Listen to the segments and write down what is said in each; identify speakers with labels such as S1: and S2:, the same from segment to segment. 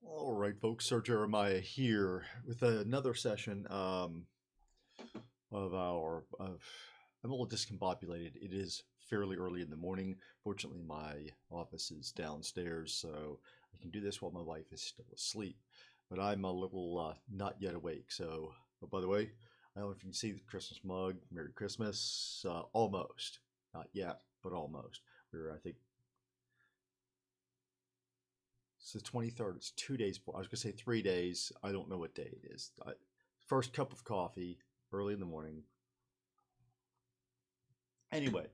S1: All right, folks. Sir Jeremiah here with another session of our. I'm a little discombobulated. It is fairly early in the morning. Fortunately, my office is downstairs, so I can do this while my wife is still asleep. But I'm a little not yet awake. So, oh, by the way, I don't know if you can see the Christmas mug. Merry Christmas. Almost. Not yet, but almost. We're, I think, it's the 23rd. It's 2 days before. I was going to say 3 days. I don't know what day it is. First cup of coffee early in the morning. Anyway,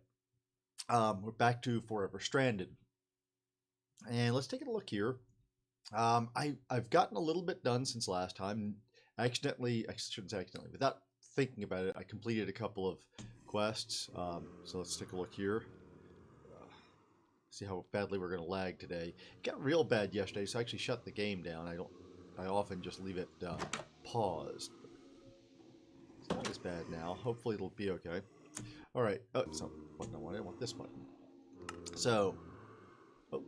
S1: we're back to Forever Stranded. And let's take a look here. I've gotten a little bit done since last time. I shouldn't say accidentally, without thinking about it, I completed a couple of quests. So let's take a look here. See how badly we're going to lag today. It got real bad yesterday, so I actually shut the game down. I often just leave it paused. It's not as bad now. Hopefully it'll be okay. All right. Oh, so button I want this button. So, oh,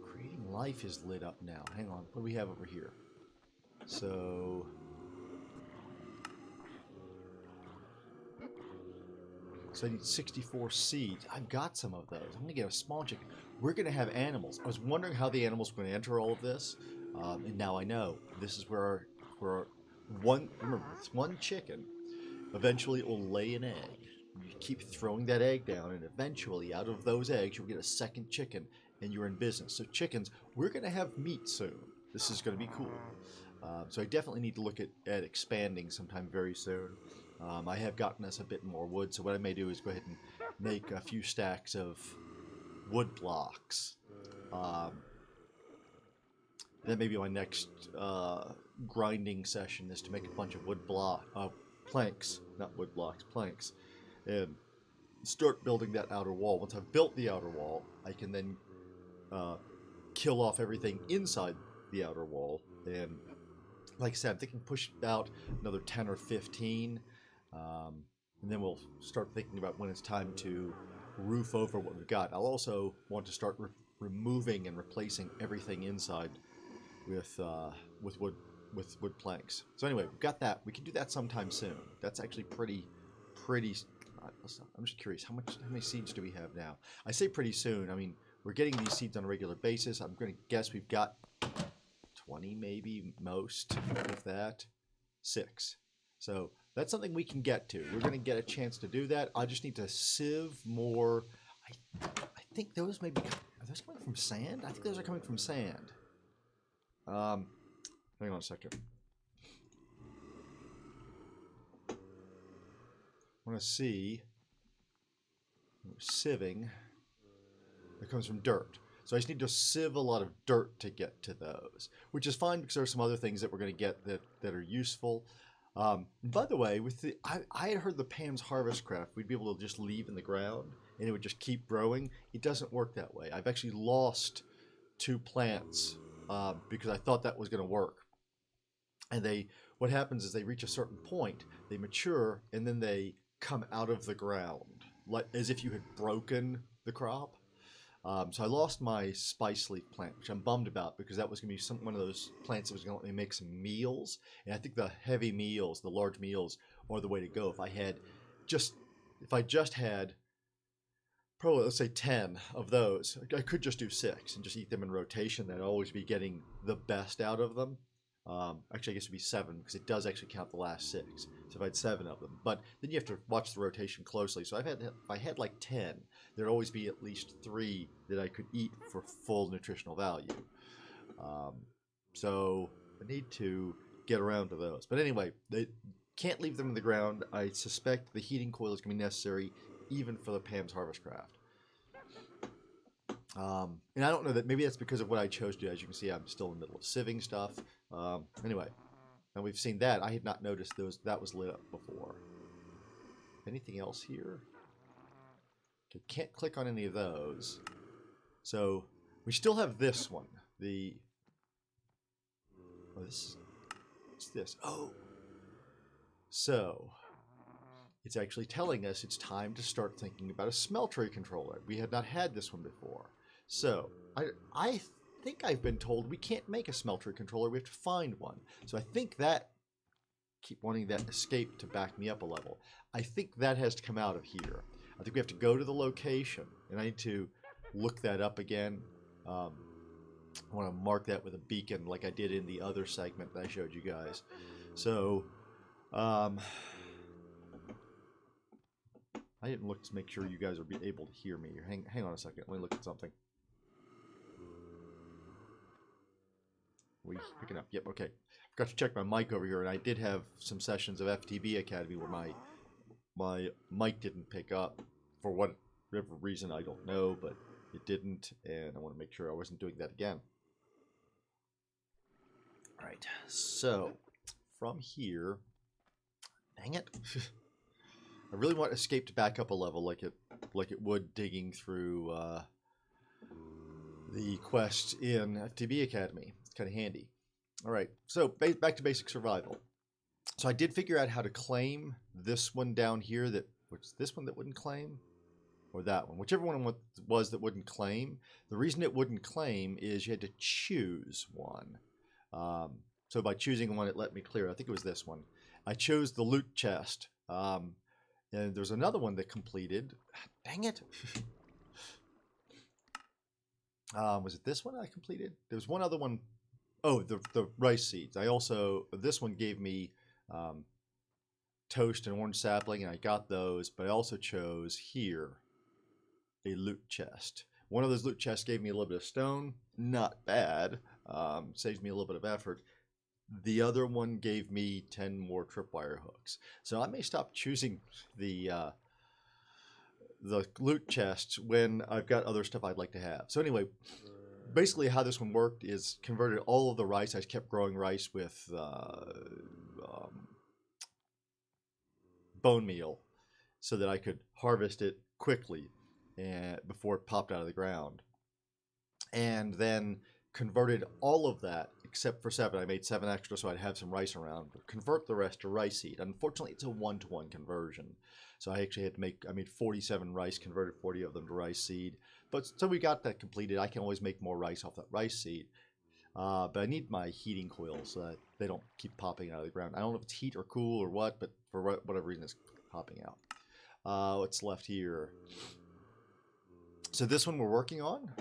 S1: creating life is lit up now. Hang on. What do we have over here? So, I need 64 seeds. I've got some of those. I'm going to get a small chicken. We're going to have animals. I was wondering how the animals were going to enter all of this. And now I know. This is where remember, it's one chicken. Eventually it will lay an egg. You keep throwing that egg down, and eventually out of those eggs you'll get a second chicken, and you're in business. So chickens, we're going to have meat soon. This is going to be cool. So I definitely need to look at expanding sometime very soon. I have gotten us a bit more wood, so what I may do is go ahead and make a few stacks of wood blocks. That may be my next grinding session, is to make a bunch of planks, not wood blocks, planks, and start building that outer wall. Once I've built the outer wall, I can then kill off everything inside the outer wall, and like I said, I'm thinking push out another 10 or 15, and then we'll start thinking about when it's time to roof over what we've got. I'll also want to start removing and replacing everything inside with wood planks. So anyway, we've got that. We can do that sometime soon. That's actually pretty. I'm just curious, how many seeds do we have now? I say pretty soon. I mean, we're getting these seeds on a regular basis. I'm going to guess we've got 20, maybe most, if that. 6. So that's something we can get to. We're going to get a chance to do that. I just need to sieve more. I think those may be. Are those coming from sand? I think those are coming from sand. Hang on a second. I want to see. Sieving. It comes from dirt. So I just need to sieve a lot of dirt to get to those, which is fine because there are some other things that we're going to get that are useful. By the way, I had heard the Pam's Harvest Craft, we'd be able to just leave in the ground and it would just keep growing. It doesn't work that way. I've actually lost 2 plants because I thought that was going to work. And what happens is they reach a certain point, they mature, and then they come out of the ground, like as if you had broken the crop. So I lost my spice leaf plant, which I'm bummed about because that was going to be one of those plants that was going to let me make some meals. And I think the heavy meals, the large meals, are the way to go. If I just had probably, let's say 10 of those, I could just do 6 and just eat them in rotation. I'd always be getting the best out of them. Actually, I guess it'd be 7 because it does actually count the last 6. So if I had 7 of them, but then you have to watch the rotation closely. So if I had like 10, there'd always be at least 3 that I could eat for full nutritional value. So I need to get around to those. But anyway, they can't leave them in the ground. I suspect the heating coil is going to be necessary even for the Pam's Harvest Craft. And I don't know that, maybe that's because of what I chose to do. As you can see, I'm still in the middle of sieving stuff. Anyway, and we've seen that. I had not noticed that was lit up before. Anything else here? Okay, can't click on any of those. So we still have this one. What's this? Oh, so it's actually telling us it's time to start thinking about a smeltery controller. We had not had this one before. So I think I've been told we can't make a smeltery controller. We have to find one. So I think that, keep wanting that escape to back me up a level. I think that has to come out of here. I think we have to go to the location, and I need to look that up again. I want to mark that with a beacon like I did in the other segment that I showed you guys. So, I didn't look to make sure you guys would be able to hear me. Hang on a second. Let me look at something. We picking up? Yep. Okay. Forgot to check my mic over here, and I did have some sessions of FTB Academy where my mic didn't pick up for whatever reason. I don't know, but it didn't, and I want to make sure I wasn't doing that again. All right. So from here, dang it. I really want escape to back up a level like it would digging through the quest in FTB Academy. It's kind of handy. All right, so back to basic survival. So I did figure out how to claim this one down here. Which this one that wouldn't claim, or that one, whichever one it was that wouldn't claim. The reason it wouldn't claim is you had to choose one. So by choosing one, it let me clear. I think it was this one. I chose the loot chest. And there's another one that completed. Dang it. Was it this one I completed? There was one other one. Oh, the rice seeds. This one gave me toast and orange sapling, and I got those, but I also chose here a loot chest. One of those loot chests gave me a little bit of stone. Not bad. Saves me a little bit of effort. The other one gave me 10 more tripwire hooks. So I may stop choosing the loot chests when I've got other stuff I'd like to have. So anyway, basically how this one worked is converted all of the rice. I kept growing rice with bone meal so that I could harvest it quickly before it popped out of the ground. And then converted all of that except for 7. I made 7 extra so I'd have some rice around, but convert the rest to rice seed. Unfortunately, it's a 1-to-1 conversion. So I actually had to I made 47 rice, converted 40 of them to rice seed. But so we got that completed. I can always make more rice off that rice seed. But I need my heating coils so that they don't keep popping out of the ground. I don't know if it's heat or cool or what, but for whatever reason it's popping out. What's left here? So this one we're working on.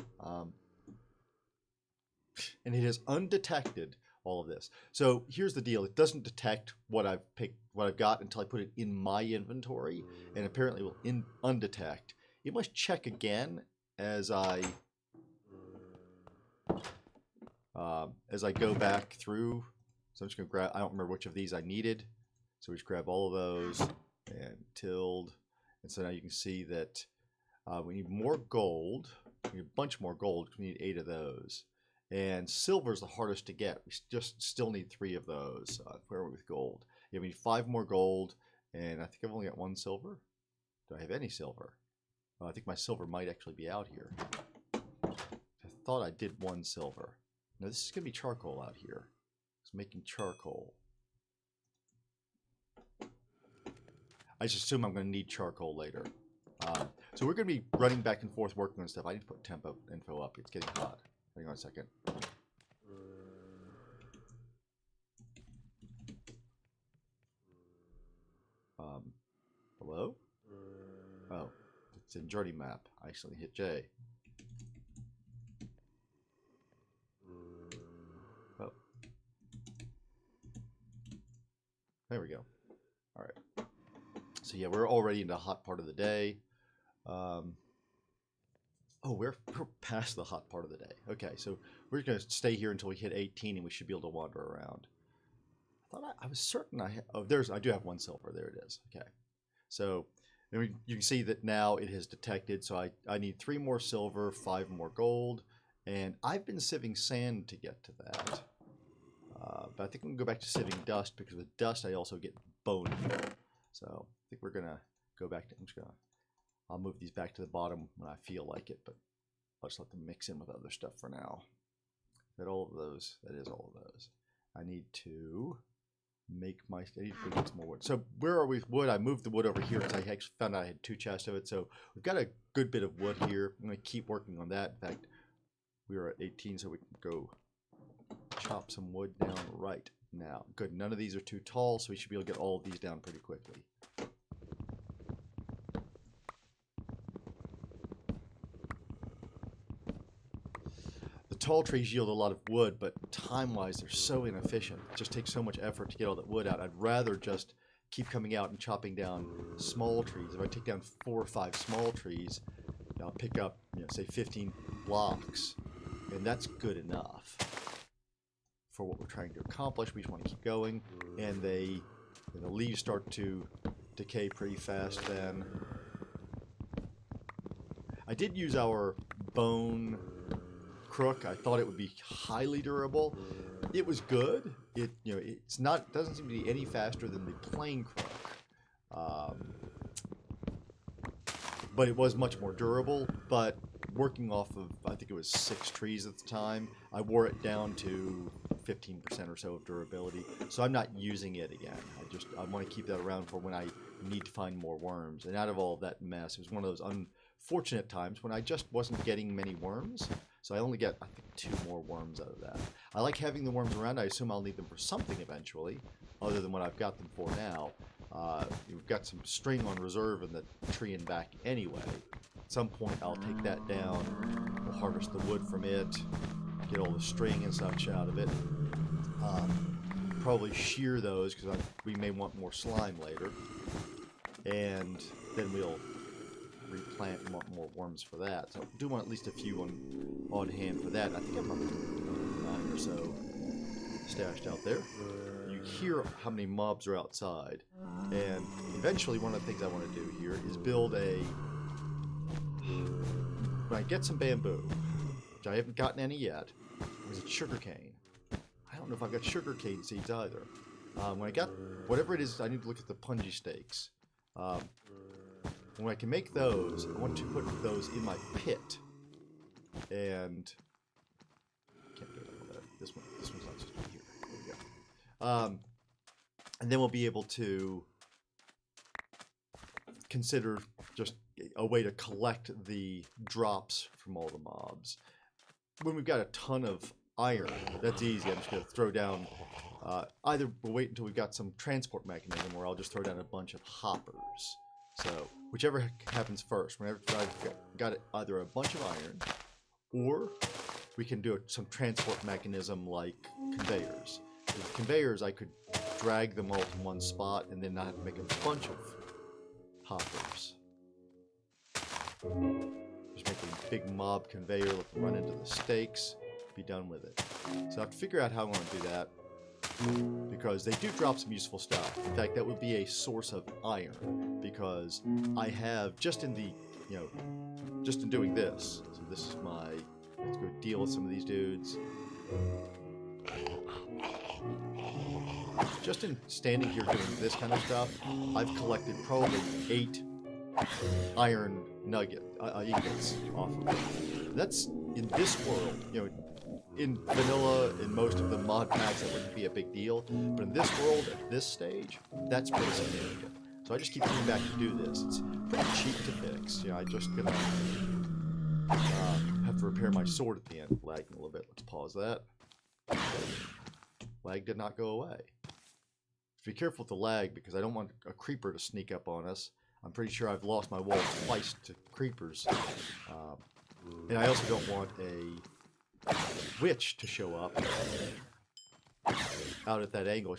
S1: And it has undetected all of this. So here's the deal. It doesn't detect what I've got until I put it in my inventory, and apparently will undetect. It must check again as I go back through. So I'm just gonna grab, I don't remember which of these I needed. So we just grab all of those and tilde. And so now you can see that we need more gold. We need a bunch more gold because we need 8 of those. And silver is the hardest to get. We just still need 3 of those. Where are we with gold? Yeah, we need 5 more gold, and I think I've only got 1 silver. Do I have any silver? I think my silver might actually be out here. I thought I did 1 silver. Now this is going to be charcoal out here. It's making charcoal. I just assume I'm going to need charcoal later. So we're going to be running back and forth working on stuff. I need to put tempo info up. It's getting hot. Hang on a second. Hello? Oh, it's in journey map. I actually hit J. Oh. There we go. All right. So yeah, we're already in the hot part of the day. Oh, we're past the hot part of the day. Okay, so we're going to stay here until we hit 18, and we should be able to wander around. I was certain I had... Oh, I do have 1 silver. There it is. Okay. So you can see that now it has detected. So I need 3 more silver, 5 more gold, and I've been sieving sand to get to that. But I think I'm going to go back to sieving dust, because with dust I also get bone meal. So I think we're going to go back to... I'll move these back to the bottom when I feel like it, but I'll just let them mix in with other stuff for now. That all of those, that is all of those. I need to make I need to get some more wood. So where are we with wood? I moved the wood over here because I actually found out I had 2 chests of it. So we've got a good bit of wood here. I'm going to keep working on that. In fact, We are at 18, so we can go chop some wood down right now. Good. None of these are too tall, so we should be able to get all of these down pretty quickly. The tall trees yield a lot of wood, but time-wise, they're so inefficient. It just takes so much effort to get all that wood out. I'd rather just keep coming out and chopping down small trees. If I take down 4 or 5 small trees, I'll pick up, say 15 blocks, and that's good enough for what we're trying to accomplish. We just want to keep going, and the leaves start to decay pretty fast then. I did use our bone crook. I thought it would be highly durable. It was good. It's not, doesn't seem to be any faster than the plain crook. But it was much more durable. But working off of, I think it was 6 trees at the time, I wore it down to 15% or so of durability. So I'm not using it again. I want to keep that around for when I need to find more worms. And out of all of that mess, it was one of those unfortunate times when I just wasn't getting many worms. So I only get, I think, 2 more worms out of that. I like having the worms around. I assume I'll need them for something eventually, other than what I've got them for now. We've got some string on reserve in the tree and back anyway. At some point, I'll take that down. We'll harvest the wood from it, get all the string and such out of it. Probably shear those, because we may want more slime later. And then we'll replant and want more worms for that. So I do want at least a few on hand for that. I think I'm up to 9 or so stashed out there. You hear how many mobs are outside. And eventually one of the things I want to do here is build when I get some bamboo, which I haven't gotten any yet, is it sugarcane? I don't know if I've got sugarcane seeds either. When I got whatever it is, I need to look at the punji stakes. When I can make those, I want to put those in my pit. And can't get all that. This one's not supposed to be here. There we go. And then we'll be able to consider just a way to collect the drops from all the mobs. When we've got a ton of iron, that's easy. I'm just going to throw down. Either we'll wait until we've got some transport mechanism, or I'll just throw down a bunch of hoppers. So, whichever happens first. Whenever I've got either a bunch of iron, or we can do some transport mechanism like conveyors. With conveyors, I could drag them all to one spot and then not have to make a bunch of hoppers. Just make a big mob conveyor, let them run into the stakes, be done with it. So I have to figure out how I want to do that, because they do drop some useful stuff. In fact, that would be a source of iron, because I have, just in doing this, so this is let's go deal with some of these dudes. Just in standing here doing this kind of stuff, I've collected probably 8 iron ingots off of it. That's, in this world, in vanilla, in most of the mod packs, that wouldn't be a big deal. But in this world, at this stage, that's pretty significant. So I just keep coming back to do this. It's pretty cheap to fix. I just gonna have to repair my sword at the end. Lagging a little bit. Let's pause that. Lag did not go away. Be careful with the lag, because I don't want a creeper to sneak up on us. I'm pretty sure I've lost my wall twice to creepers. And I also don't want a witch to show up out at that angle.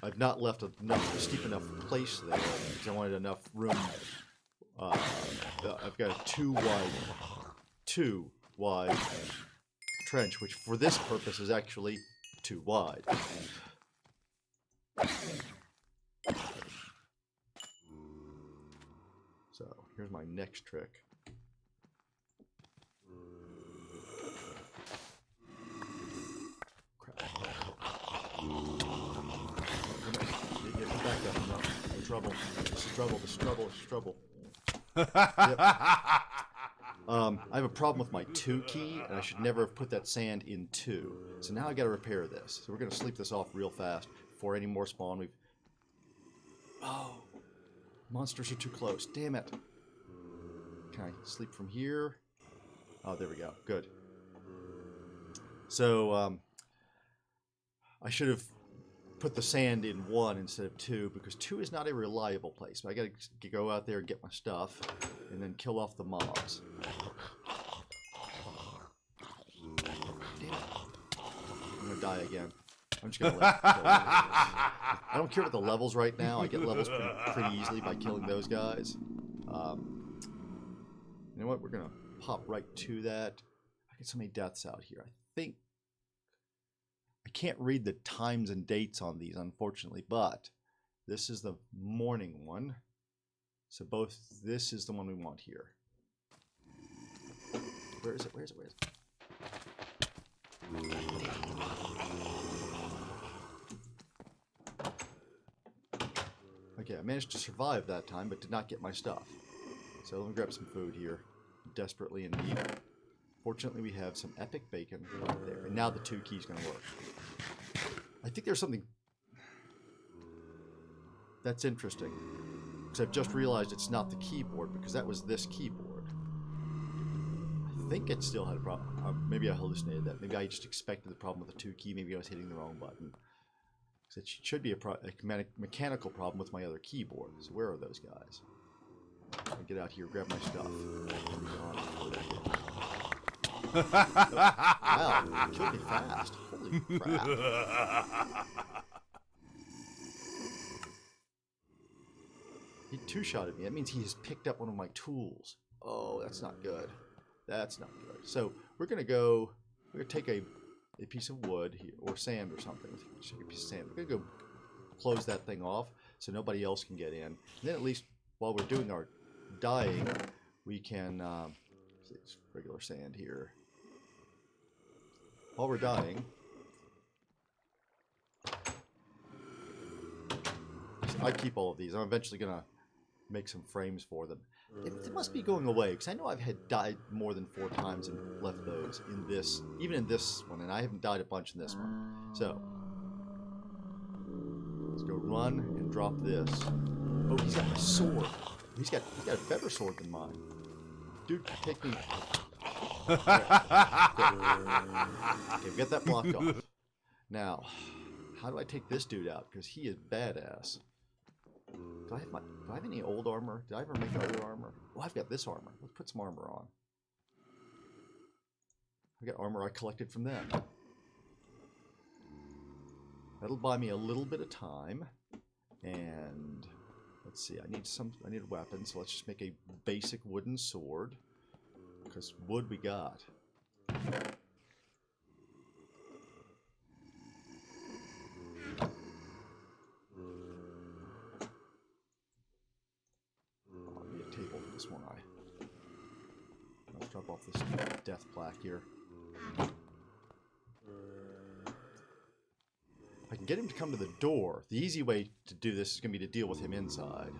S1: I've not left a steep enough place there, because I wanted enough room. I've got a 2 wide trench, which for this purpose is actually 2 wide. So here's my next trick. Crap. Get back up. No trouble. This is trouble. This is trouble. This is trouble. Yep. I have a problem with my 2 key, and I should never have put that sand in 2. So now I got to repair this. So we're going to sleep this off real fast before any more spawn. Oh, monsters are too close. Damn it. Can I sleep from here? Oh, there we go. Good. So I should have put the sand in 1 instead of 2 because 2 is not a reliable place. But I got to go out there and get my stuff and then kill off the mobs. Damn it. I'm gonna die again. I'm just gonna let it kill them. I don't care about the levels right now. I get levels pretty easily by killing those guys. You know what? We're gonna pop right to that. I get so many deaths out here. I think I can't read the times and dates on these, unfortunately, but this is the morning one. So this is the one we want here. Where is it? Where is it? Where is it? Okay, I managed to survive that time, but did not get my stuff. So let me grab some food here. Desperately in need. Fortunately, we have some epic bacon right there. And now the 2 key's going to work. I think there's something that's interesting. Because I've just realized it's not the keyboard, because that was this keyboard. I think it still had a problem. Maybe I hallucinated that. Maybe I just expected the problem with the 2 key. Maybe I was hitting the wrong button. Because it should be a mechanical problem with my other keyboard. So where are those guys? I'll get out here, grab my stuff. Wow, you killed me fast. Holy crap. He 2-shotted me. That means he has picked up one of my tools. Oh, that's not good. That's not good. So we're going to take a piece of wood here, or sand or something. Let's take a piece of sand. We're going to go close that thing off so nobody else can get in. And then at least while we're doing our dying, we can it's regular sand here. While we're dying, I keep all of these. I'm eventually gonna make some frames for them. It must be going away because I know I've had died more than 4 times and left those in this, even in this one, and I haven't died a bunch in this one. So let's go run and drop this. Oh, he's got my sword. He's got a better sword than mine. Dude, take me. Okay, get that blocked off. Now, how do I take this dude out? Because he is badass. Do I have any old armor? Did I ever make other armor? Oh, I've got this armor. Let's put some armor on. I got armor I collected from them. That'll buy me a little bit of time. And let's see, I need a weapon, so let's just make a basic wooden sword. Because wood we got. This one let's drop off this death plaque here. I can get him to come to the door. The easy way to do this is going to be to deal with him inside.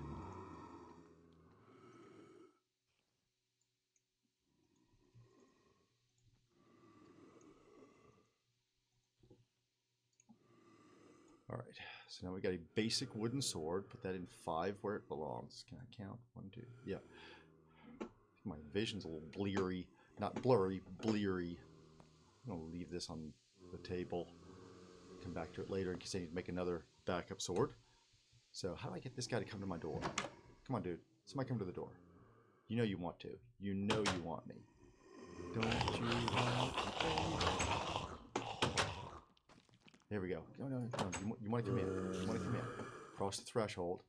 S1: Alright, so now we got a basic wooden sword. Put that in 5 where it belongs. Can I count? 1, 2, yeah. My vision's a little bleary. Not blurry, bleary. I'm going to leave this on the table. Come back to it later in case I need to make another backup sword. So how do I get this guy to come to my door? Come on, dude. Somebody come to the door. You know you want to. You know you want me. Don't you want me? There we go. No. You want to come in. You want to come in. Cross the threshold.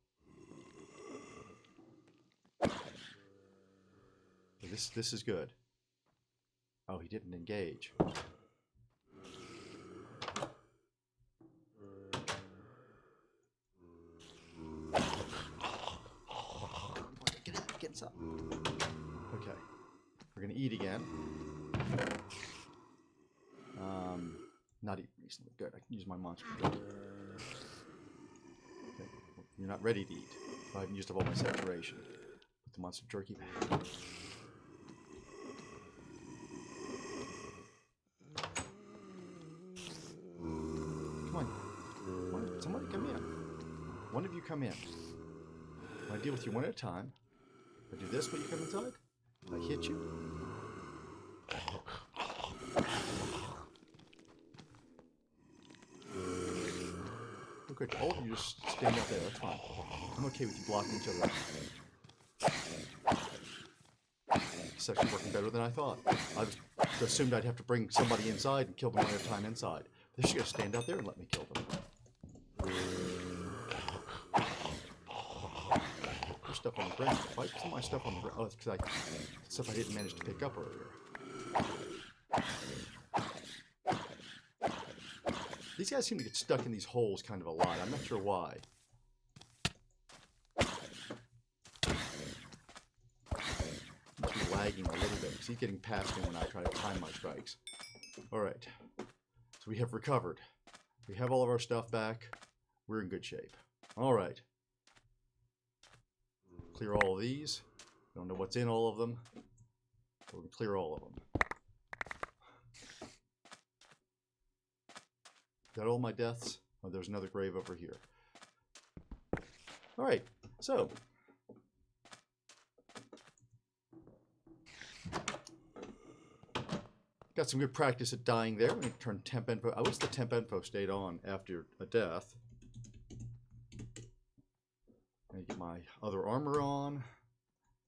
S1: This is good. Oh, he didn't engage. Get some. Okay. We're gonna eat again. Not eaten recently. Good. I can use my monster drink. Okay. You're not ready to eat. I haven't used up all my saturation. Put the monster jerky back. Come on. Somebody come in. One of you come in. I deal with you one at a time. I do this when you come inside. I hit you. quick. All of you just stand out there. That's fine. I'm okay with you blocking each other out. It's actually working better than I thought. I just assumed I'd have to bring somebody inside and kill them one at a time inside. They're just going to stand out there and let me kill them. There's stuff on the ground. Why is my stuff on the ground? Oh, it's because stuff I didn't manage to pick up earlier. These guys seem to get stuck in these holes kind of a lot. I'm not sure why. He's lagging a little bit because he's getting past me when I try to time my strikes. Alright. So we have recovered. We have all of our stuff back. We're in good shape. Alright. Clear all of these. Don't know what's in all of them. But we're going to clear all of them. Is that all my deaths? Oh, there's another grave over here. Alright, so. Got some good practice at dying there. We're going to turn temp info. I wish the temp info stayed on after a death. And get my other armor on.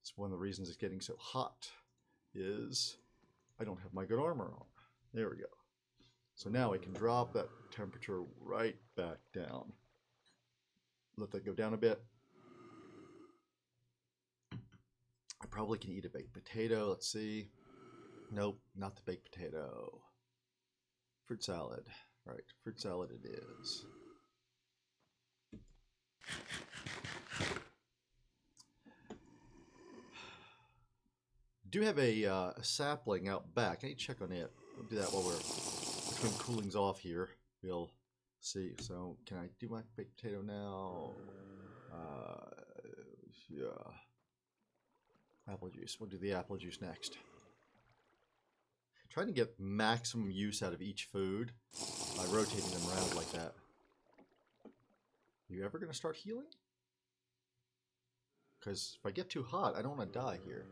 S1: It's one of the reasons it's getting so hot is I don't have my good armor on. There we go. So now I can drop that temperature right back down. Let that go down a bit. I probably can eat a baked potato. Let's see. Nope, not the baked potato. Fruit salad. Right, fruit salad it is. Do have a sapling out back. I need to check on it. We'll do that while we're between coolings off here. We'll see. So can I do my baked potato now? Yeah. Apple juice. We'll do the apple juice next. Trying to get maximum use out of each food by rotating them around like that. You ever going to start healing? Because if I get too hot, I don't want to die here.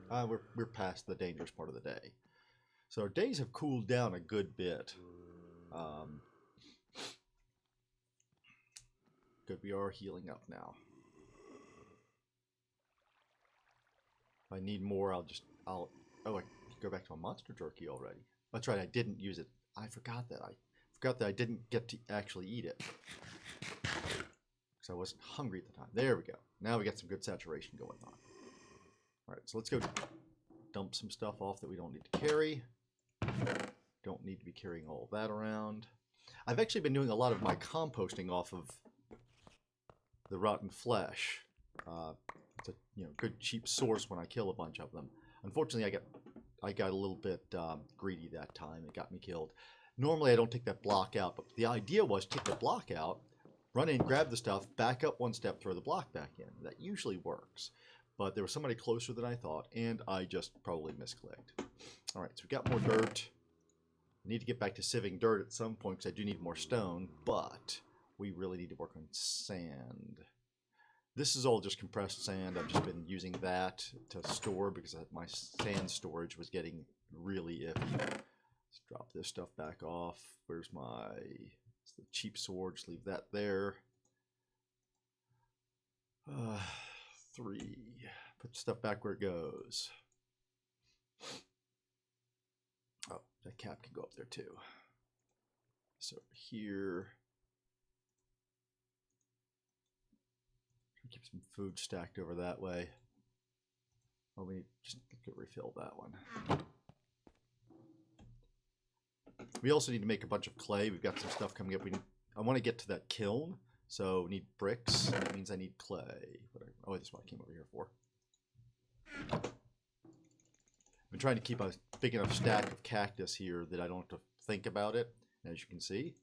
S1: We're past the dangerous part of the day. So our days have cooled down a good bit. Good, we are healing up now. If I need more, oh, I can go back to my monster jerky already. That's right, I didn't use it. I forgot that. I forgot that I didn't get to actually eat it. Because I wasn't hungry at the time. There we go. Now we got some good saturation going on. Alright, so let's go dump some stuff off that we don't need to carry. Don't need to be carrying all that around. I've actually been doing a lot of my composting off of the rotten flesh. It's a good cheap source when I kill a bunch of them. Unfortunately, I got a little bit greedy that time. It got me killed. Normally, I don't take that block out, but the idea was take the block out, run in, grab the stuff, back up one step, throw the block back in. That usually works. But there was somebody closer than I thought, and I just probably misclicked. All right, so we got more dirt. I need to get back to sieving dirt at some point because I do need more stone, but we really need to work on sand. This is all just compressed sand. I've just been using that to store because my sand storage was getting really iffy. Let's drop this stuff back off. Where's it's the cheap sword? Just leave that there. 3. Put stuff back where it goes. Oh, that cap can go up there too. So here. Keep some food stacked over that way. Oh, we just could refill that one. We also need to make a bunch of clay. We've got some stuff coming up. I want to get to that kiln, so we need bricks. That means I need clay. Oh, that's what I came over here for. I've been trying to keep a big enough stack of cactus here that I don't have to think about it. And as you can see,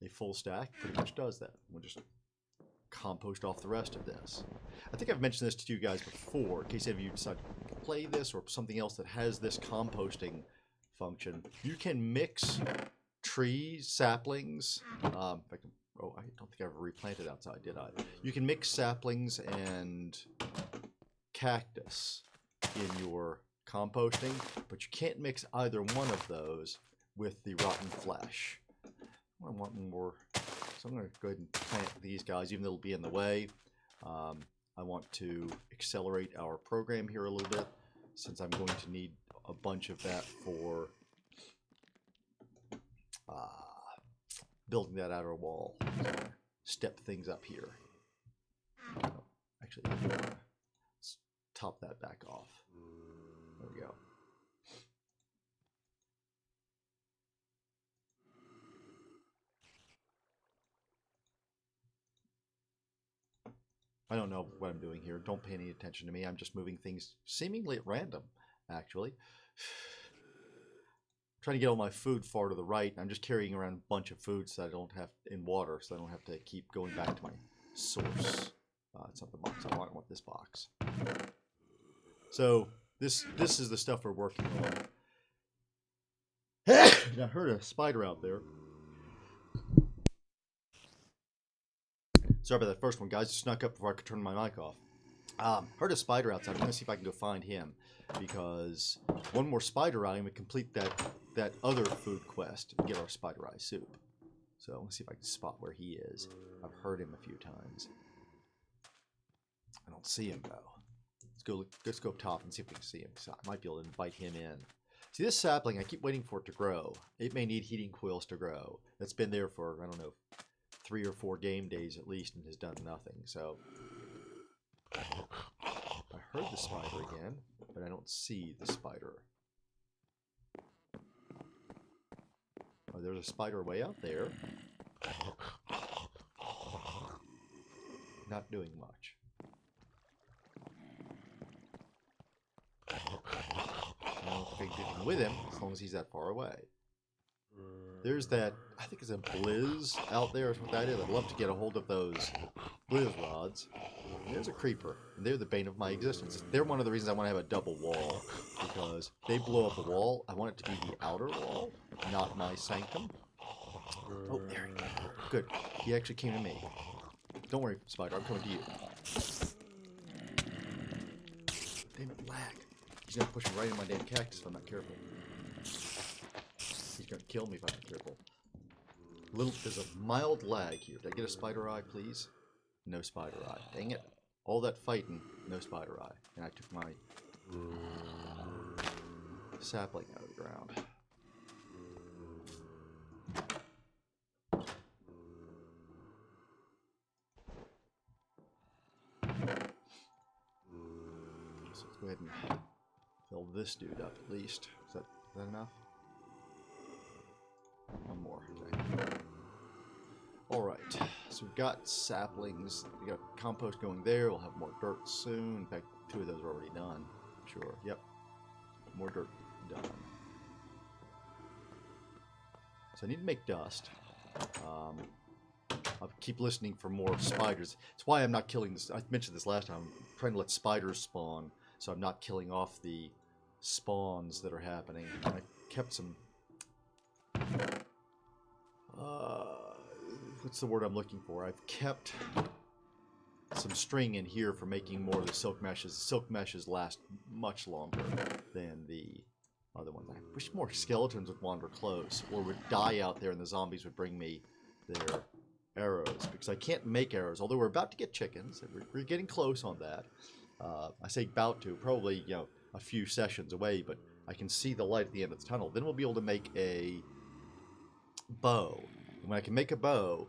S1: a full stack pretty much does that. We'll just compost off the rest of this. I think I've mentioned this to you guys before, in case any of you decide to play this or something else that has this composting function. You can mix trees, saplings. In fact, oh, I don't think I ever replanted outside, did I? You can mix saplings and cactus in your composting, but you can't mix either one of those with the rotten flesh. I want more. So I'm going to go ahead and plant these guys, even though it'll be in the way. I want to accelerate our program here a little bit, since I'm going to need a bunch of that for building that outer wall. Step things up here. Oh, actually, let's top that back off. There we go. I don't know what I'm doing here. Don't pay any attention to me. I'm just moving things seemingly at random, actually. Trying to get all my food far to the right. I'm just carrying around a bunch of food so I don't have in water, so I don't have to keep going back to my source. It's not the box I want this box. So this is the stuff we're working on. I heard a spider out there. Sorry about that first one, guys. Just snuck up before I could turn my mic off. Heard a spider outside. I'm going to see if I can go find him, because one more spider eye and we complete that other food quest and get our spider eye soup. So I'm going to see if I can spot where he is. I've heard him a few times. I don't see him though. Let's go up top and see if we can see him. So I might be able to invite him in. See, this sapling, I keep waiting for it to grow. It may need heating coils to grow. That's been there for, I don't know, 3 or 4 game days at least, and has done nothing. So I heard the spider again, but I don't see the spider. Oh, there's a spider way out there. Not doing much. I don't think I can do anything with him as long as he's that far away. There's that, I think it's a blizz out there, is what that is. I'd love to get a hold of those blizz rods. And there's a creeper, and they're the bane of my existence. They're one of the reasons I want to have a double wall, because they blow up a wall. I want it to be the outer wall, not my sanctum. Oh, there he is. Good. He actually came to me. Don't worry, spider, I'm coming to you. Damn it, lag. He's going to push me right in my damn cactus if I'm not careful. He's going to kill me if I'm not careful. There's a mild lag here. Did I get a spider eye, please? No spider eye. Dang it. All that fighting, no spider eye. And I took my sapling out of the ground. So let's go ahead and fill this dude up at least. Is that enough? One more. Okay. Alright, so we've got saplings. We got compost going there. We'll have more dirt soon. In fact, 2 of those are already done. Sure. Yep. More dirt done. So I need to make dust. I'll keep listening for more spiders. It's why I'm not killing this. I mentioned this last time. I'm trying to let spiders spawn, so I'm not killing off the spawns that are happening. I kept some... what's the word I'm looking for? I've kept some string in here for making more of the silk meshes. The silk meshes last much longer than the other ones. I wish more skeletons would wander close, or would die out there and the zombies would bring me their arrows, because I can't make arrows, although we're about to get chickens. We're getting close on that. I say about to, probably, you know, a few sessions away, but I can see the light at the end of the tunnel. Then we'll be able to make a bow. And when I can make a bow,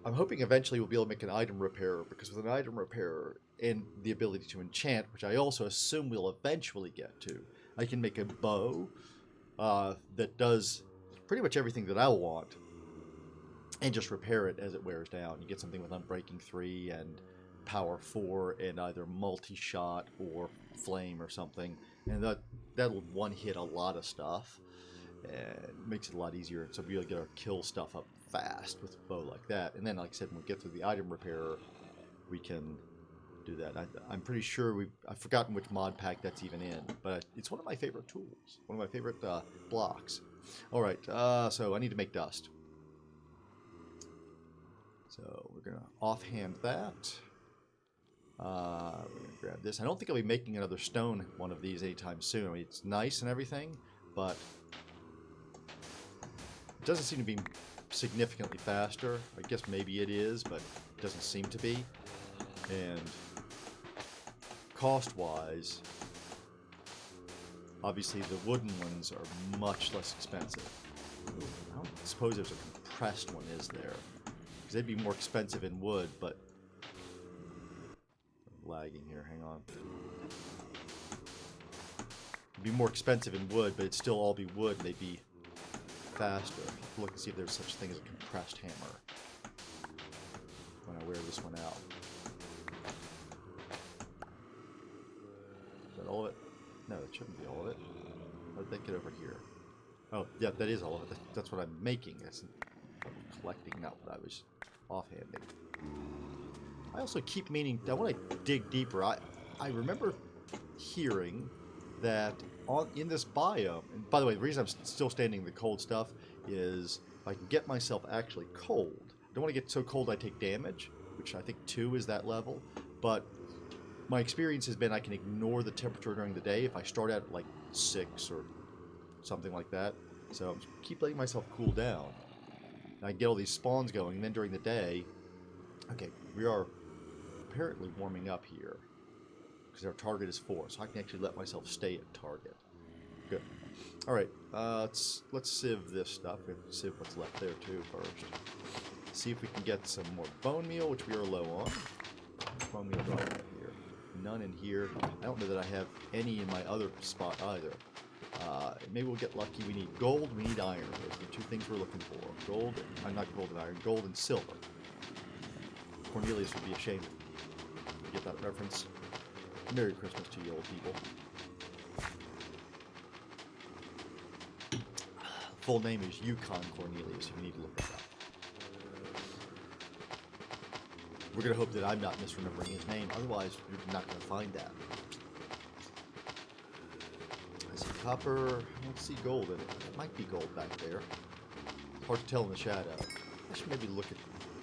S1: I'm hoping eventually we'll be able to make an item repairer, because with an item repairer and the ability to enchant, which I also assume we'll eventually get to, I can make a bow that does pretty much everything that I want, and just repair it as it wears down. You get something with Unbreaking 3 and Power 4 and either multi-shot or flame or something, and that'll one-hit a lot of stuff. And makes it a lot easier, so we'll be able to get our kill stuff up fast with a bow like that. And then, like I said, when we get through the item repairer, we can do that. I'm pretty sure I've forgotten which mod pack that's even in, but it's one of my favorite tools, one of my favorite blocks. All right, so I need to make dust. So we're gonna offhand that. We're gonna grab this. I don't think I'll be making another stone one of these anytime soon. I mean, it's nice and everything, but It doesn't seem to be significantly faster. I guess maybe it is, but it doesn't seem to be. And cost-wise, obviously the wooden ones are much less expensive. I don't suppose there's a compressed one, is there? Because they'd be more expensive in wood, but... I'm lagging here, hang on. It'd be more expensive in wood, but it'd still all be wood, and they'd be faster. Look and see if there's such a thing as a compressed hammer when I wear this one out. Is that all of it? No, that shouldn't be all of it. How did that get over here? Oh, yeah, that is all of it. That's what I'm making. That's collecting, not what I was offhanding. I also keep meaning, I want to dig deeper. I remember hearing that in this biome, and by the way, the reason I'm still standing in the cold stuff is if I can get myself actually cold. I don't want to get so cold I take damage, which I think 2 is that level, but my experience has been I can ignore the temperature during the day if I start at like 6 or something like that. So keep letting myself cool down. And I get all these spawns going, and then during the day, okay, we are apparently warming up here because our target is 4, so I can actually let myself stay at target. Good. All right, let's sieve this stuff. We have to sieve what's left there too first. See if we can get some more bone meal, which we are low on. Bone meal do I have here? None in here. I don't know that I have any in my other spot either. Maybe we'll get lucky. We need gold, we need iron. Those are the 2 things we're looking for. Gold, not gold and iron, gold and silver. Cornelius would be ashamed to get that reference. Merry Christmas to you old people. Full name is Yukon Cornelius, if you need to look it up. We're going to hope that I'm not misremembering his name, otherwise you're not going to find that. I see copper, I don't see gold in it. It might be gold back there. Hard to tell in the shadow. I should maybe look at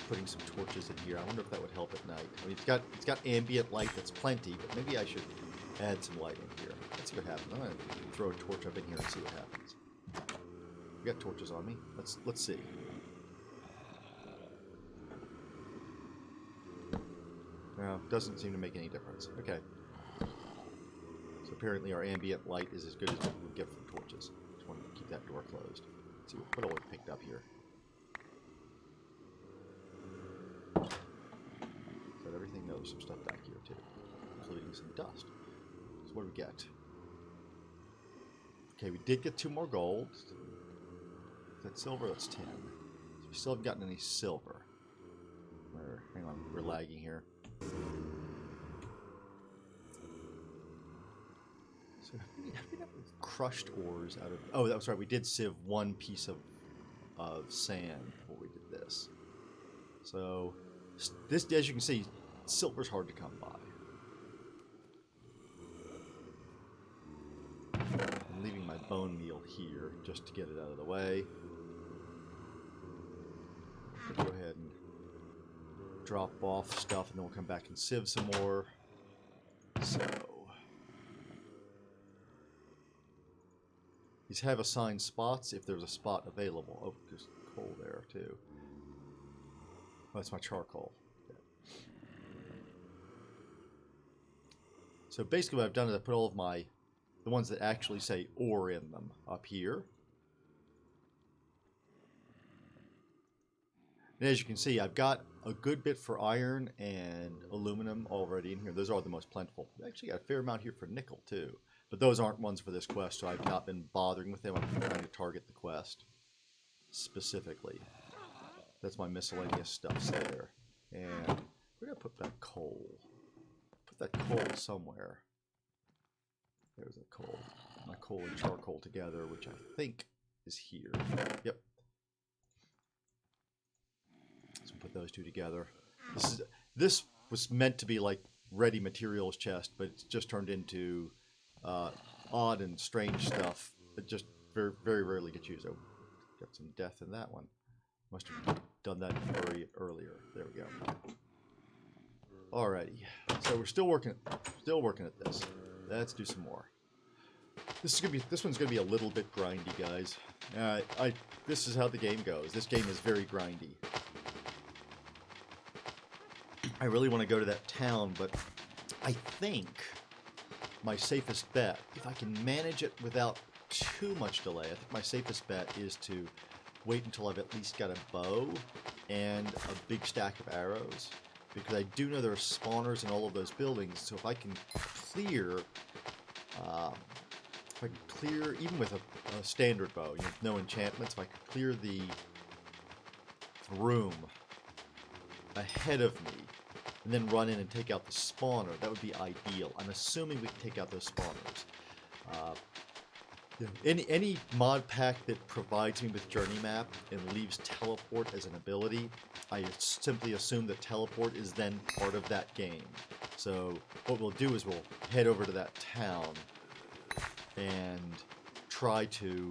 S1: putting some torches in here. I wonder if that would help at night. I mean, it's got ambient light that's plenty, but maybe I should add some light in here. Let's see what happens. I'm going to throw a torch up in here and see what happens. I got torches on me. Let's see. No, doesn't seem to make any difference. Okay. So apparently our ambient light is as good as what we get from torches. Just wanted to keep that door closed. Let's see what all we picked up here. Is that everything? No, there's some stuff back here too, including some dust. So what do we get? Okay, we did get 2 more gold. Is that silver? That's 10. So we still haven't gotten any silver. Hang on, we're lagging here. So have we got crushed ores out of... Oh, that was right. We did sieve 1 piece of sand before we did this. So this, as you can see, silver's hard to come by. I'm leaving my bone meal here just to get it out of the way. Go ahead and drop off stuff, and then we'll come back and sieve some more. So these have assigned spots if there's a spot available. Oh, there's coal there too. Oh, that's my charcoal. Okay. So basically what I've done is I put all of the ones that actually say ore in them up here. And as you can see, I've got a good bit for iron and aluminum already in here. Those are the most plentiful. I've actually got a fair amount here for nickel too. But those aren't ones for this quest, so I've not been bothering with them. I'm trying to target the quest specifically. That's my miscellaneous stuff there. And we're going to put that coal. Put that coal somewhere. There's that coal. My coal and charcoal together, which I think is here. Yep. So put those 2 together. This was meant to be like ready materials chest, but it's just turned into odd and strange stuff that just very, very rarely gets used. Oh, got some death in that one. Must have done that earlier. There we go. Alrighty. So we're still working at this. Let's do some more. This one's gonna be a little bit grindy, guys. This is how the game goes. This game is very grindy. I really want to go to that town, but I think my safest bet, if I can manage it without too much delay, I think my safest bet is to wait until I've at least got a bow and a big stack of arrows, because I do know there are spawners in all of those buildings. So if I can clear, even with a standard bow, you know, no enchantments, if I could clear the room ahead of me and then run in and take out the spawner, that would be ideal. I'm assuming we can take out those spawners. Any mod pack that provides me with journey map and leaves teleport as an ability, I simply assume that teleport is then part of that game. So what we'll do is we'll head over to that town and try to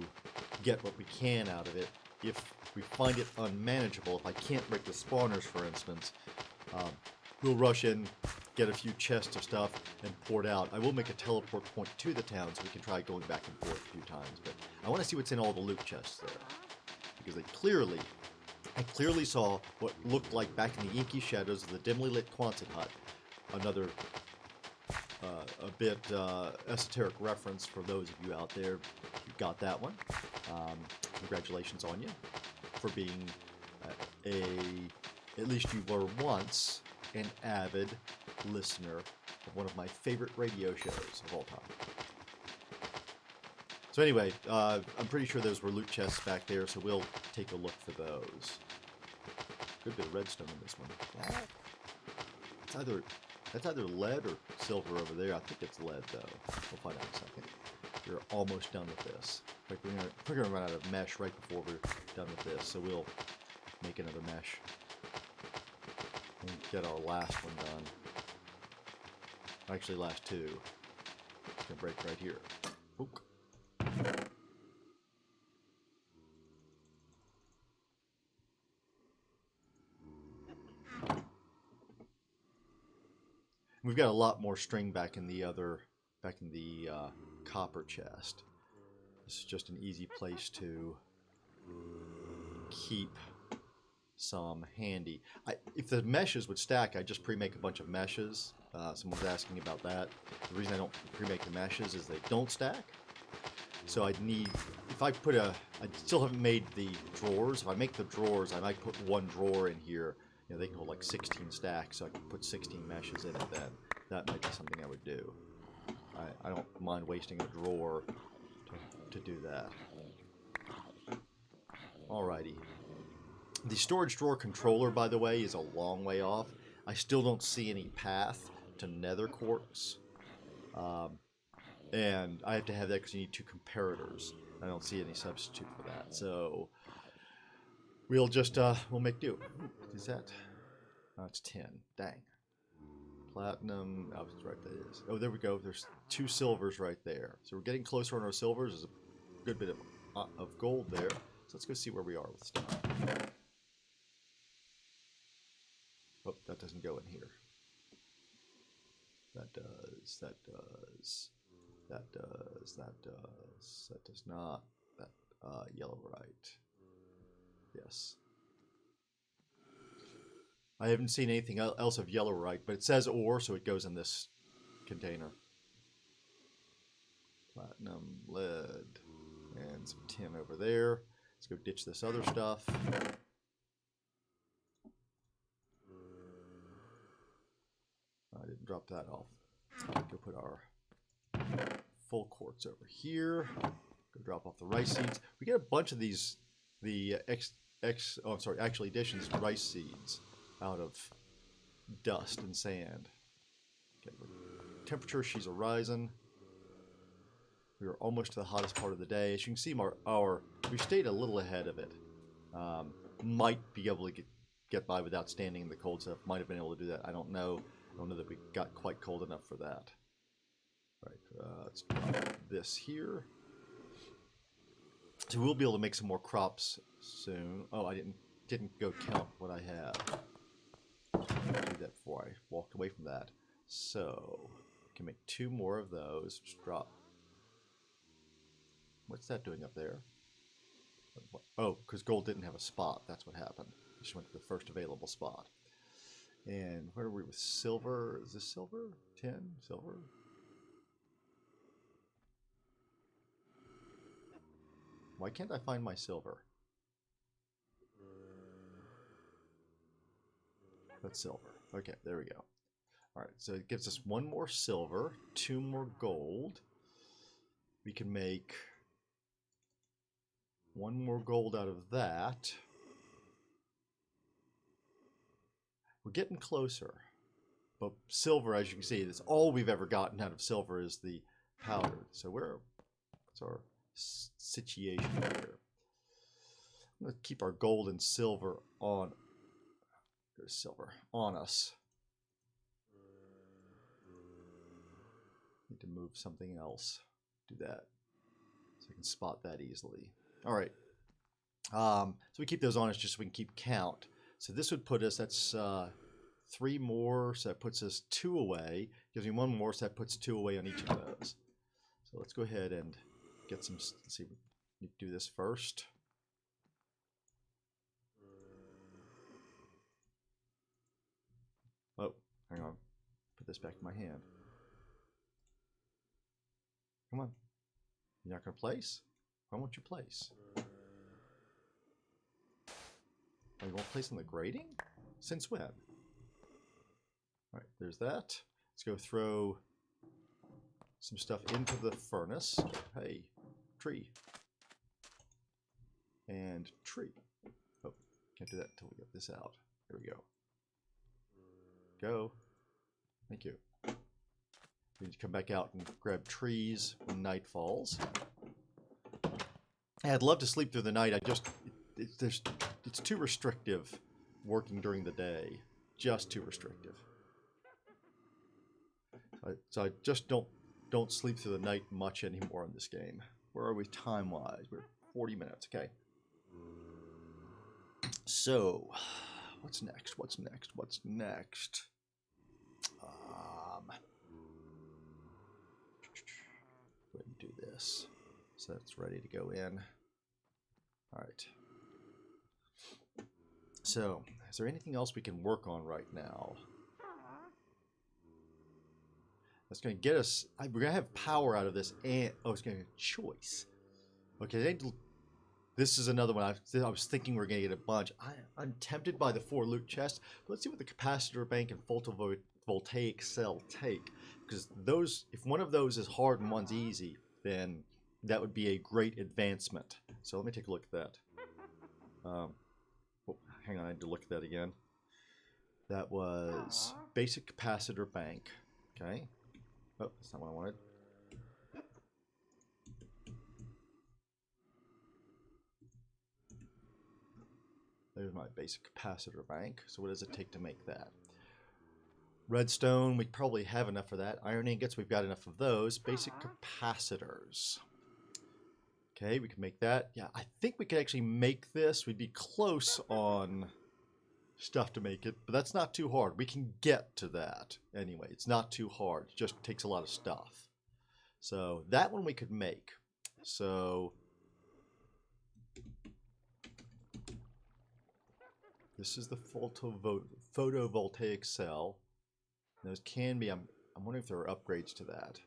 S1: get what we can out of it. If we find it unmanageable, if I can't break the spawners, for instance, we'll rush in, get a few chests of stuff, and port out. I will make a teleport point to the town so we can try going back and forth a few times, but I want to see what's in all the loot chests there. Because I clearly saw what looked like back in the inky shadows of the dimly lit Quonset hut. Another a bit esoteric reference for those of you out there. You got that one. Congratulations on you for being at least you were once an avid listener of one of my favorite radio shows of all time. So anyway, I'm pretty sure those were loot chests back there, so we'll take a look for those. Good bit of redstone in this one. That's either lead or silver over there. I think it's lead, though. We'll find out in a second. We're almost done with this. In fact, we're gonna run out of mesh right before we're done with this, so we'll make another mesh and get our last one done. Actually, last two. It's gonna break right here. Ook. We've got a lot more string back in the copper chest. This is just an easy place to keep some handy. If the meshes would stack, I'd just pre-make a bunch of meshes. Someone's asking about that. The reason I don't pre-make the meshes is they don't stack. So I'd need, if I put I still haven't made the drawers. If I make the drawers, I might put one drawer in here. You know, they can hold like 16 stacks, so I can put 16 meshes in it then. That might be something I would do. I don't mind wasting a drawer to do that. Alrighty. The storage drawer controller, by the way, is a long way off. I still don't see any path to nether quartz. And I have to have that because you need two comparators. I don't see any substitute for that. So we'll just, we'll make do. Is that? Oh, it's 10. Dang. Platinum. Oh, it's right there. It is. Oh, there we go. There's 2 silvers right there. So we're getting closer on our silvers. There's a good bit of gold there. So let's go see where we are with stuff. Oh, that doesn't go in here. That does. That does. That does. That does. That does not. That yellow right. Yes. I haven't seen anything else of yellow right, but it says ore, so it goes in this container. Platinum, lead, and some tin over there. Let's go ditch this other stuff. I didn't drop that off. Go put our full quartz over here. Go drop off the rice seeds. We get a bunch of these, actually additions rice seeds out of dust and sand. Okay, temperature, she's arising. We are almost to the hottest part of the day. As you can see, we stayed a little ahead of it. Might be able to get by without standing in the cold stuff. Might have been able to do that. I don't know. I don't know that we got quite cold enough for that. All right, let's drop this here. So we'll be able to make some more crops soon. Oh, I didn't go count what I have. I did that before I walked away from that. So we can make 2 more of those. Just drop What's that doing up there? Oh, because gold didn't have a spot. That's what happened. It just went to the first available spot. And where are we with silver? Is this silver? 10? Silver? Why can't I find my silver? That's silver. Okay, there we go. All right, so it gives us 1 more silver, 2 more gold. We can make 1 more gold out of that. We're getting closer. But silver, as you can see, that's all we've ever gotten out of silver is the powder. So what's our situation here? I'm going to keep our gold and silver on. There's silver on us. Need to move something else. Do that so I can spot that easily. All right. So we keep those on us just so we can keep count. So this would put us, that's 3 more, so that puts us 2 away. Gives me 1 more, so that puts 2 away on each of those. So let's go ahead and get some, let's see, we do this first. Oh, hang on. Put this back in my hand. Come on. You're not going to place? Why won't you place? Oh, you won't place on the grating? Since when? Alright, there's that. Let's go throw some stuff into the furnace. Hey, tree. And tree. Oh, can't do that until we get this out. Here we go. Go. Thank you. We need to come back out and grab trees when night falls. I'd love to sleep through the night. It's too restrictive working during the day. Just too restrictive. So I just don't sleep through the night much anymore in this game. Where are we time-wise? We're 40 minutes. Okay. So, what's next? What's next? What's next? Go ahead and do this. So that's ready to go in. All right. So, is there anything else we can work on right now? That's going to get us... we're going to have power out of this, and... oh, it's going to be a choice. Okay, this is another one. I was thinking we are going to get a bunch. I'm tempted by the 4 loot chests. Let's see what the capacitor bank and photovoltaic cell take. Because those, if one of those is hard and one's easy, then that would be a great advancement. So let me take a look at that. Oh, hang on, I need to look at that again. That was basic capacitor bank. Okay. Oh, that's not what I wanted. There's my basic capacitor bank. So what does it take to make that? Redstone, we probably have enough for that. Iron ingots, we've got enough of those. Basic capacitors. Okay, we can make that. Yeah, I think we could actually make this. We'd be close on stuff to make it, but that's not too hard. We can get to that anyway. It's not too hard. It just takes a lot of stuff. So that one we could make. So this is the photovoltaic cell. Those can be, I'm wondering if there are upgrades to that.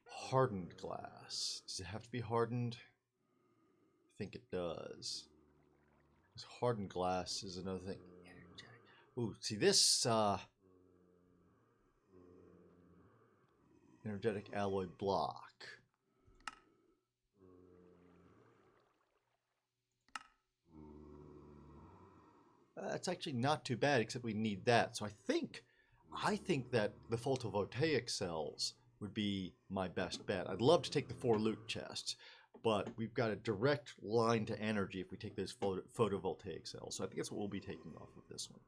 S1: Hardened glass. Does it have to be hardened? I think it does. Because hardened glass is another thing. Ooh, see this energetic alloy block. That's actually not too bad, except we need that. So I think that the photovoltaic cells would be my best bet. I'd love to take the 4 loot chests, but we've got a direct line to energy if we take those photovoltaic cells. So I think that's what we'll be taking off of this one.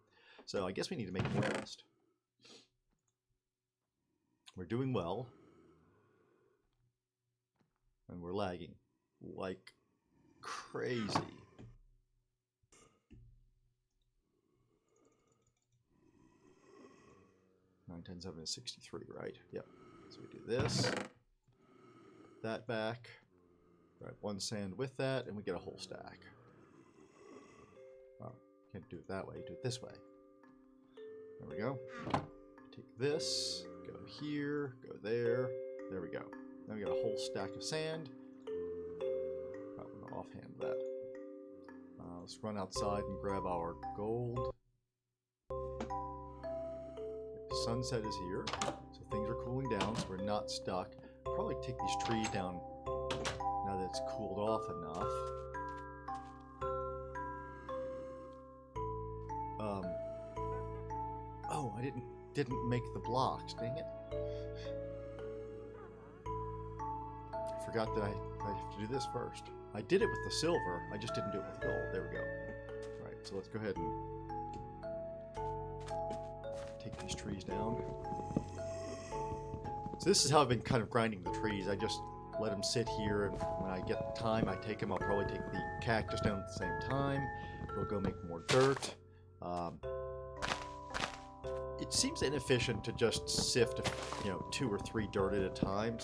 S1: So I guess we need to make it fast. We're doing well. And we're lagging like crazy. 9 10 7 is 63, right? Yep. So we do this. that back. Grab 1 sand with that, and we get a whole stack. Well, can't do it that way, do it this way. There we go. Take this, go here, go there. There we go. Now we got a whole stack of sand. I'm going to offhand that. Let's run outside and grab our gold. Sunset is here, so things are cooling down, so we're not stuck. Probably take these trees down now that it's cooled off enough. Oh, I didn't make the blocks, dang it. I forgot that I have to do this first. I did it with the silver, I just didn't do it with gold. There we go. Alright, so let's go ahead and take these trees down. So this is how I've been kind of grinding the trees. I just let them sit here, and when I get the time, I take them. I'll probably take the cactus down at the same time. We'll go make more dirt. It seems inefficient to just sift, 2 or 3 dirt at a time.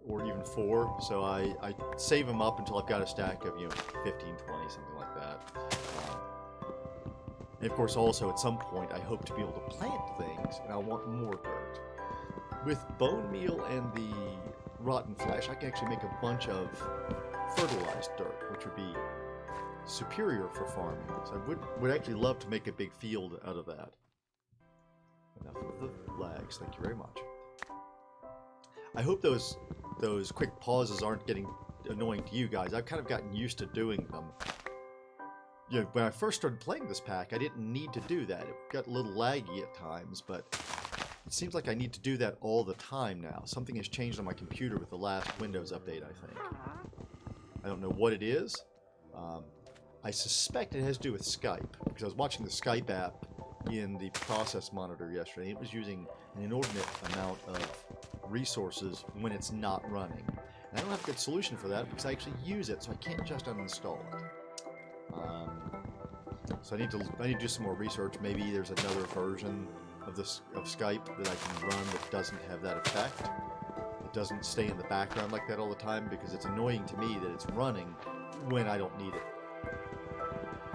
S1: Or even 4. So I save them up until I've got a stack of 15, 20, something like that. And of course, also at some point, I hope to be able to plant things, and I'll want more dirt. With bone meal and the rotten flesh, I can actually make a bunch of fertilized dirt, which would be superior for farming. So I would actually love to make a big field out of that. Enough of the lags, thank you very much. I hope those quick pauses aren't getting annoying to you guys. I've kind of gotten used to doing them. When I first started playing this pack, I didn't need to do that. It got a little laggy at times, but it seems like I need to do that all the time now. Something has changed on my computer with the last Windows update, I think. I don't know what it is. I suspect it has to do with Skype, because I was watching the Skype app in the process monitor yesterday. It was using an inordinate amount of resources when it's not running. And I don't have a good solution for that because I actually use it, so I can't just uninstall it. So I need to do some more research. Maybe there's another version of Skype that I can run that doesn't have that effect. It doesn't stay in the background like that all the time, because it's annoying to me that it's running when I don't need it.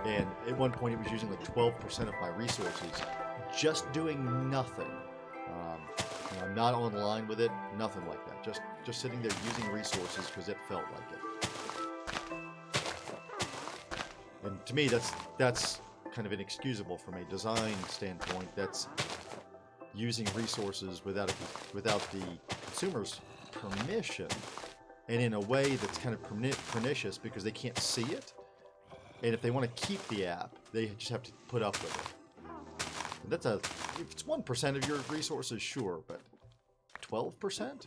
S1: And at one point it was using like 12% of my resources just doing nothing. I'm not online with it, nothing like that. Just sitting there using resources because it felt like it. And to me, that's kind of inexcusable from a design standpoint. That's using resources without the consumer's permission, and in a way that's kind of pernicious because they can't see it. And if they want to keep the app, they just have to put up with it. And if it's 1% of your resources, sure, but 12%?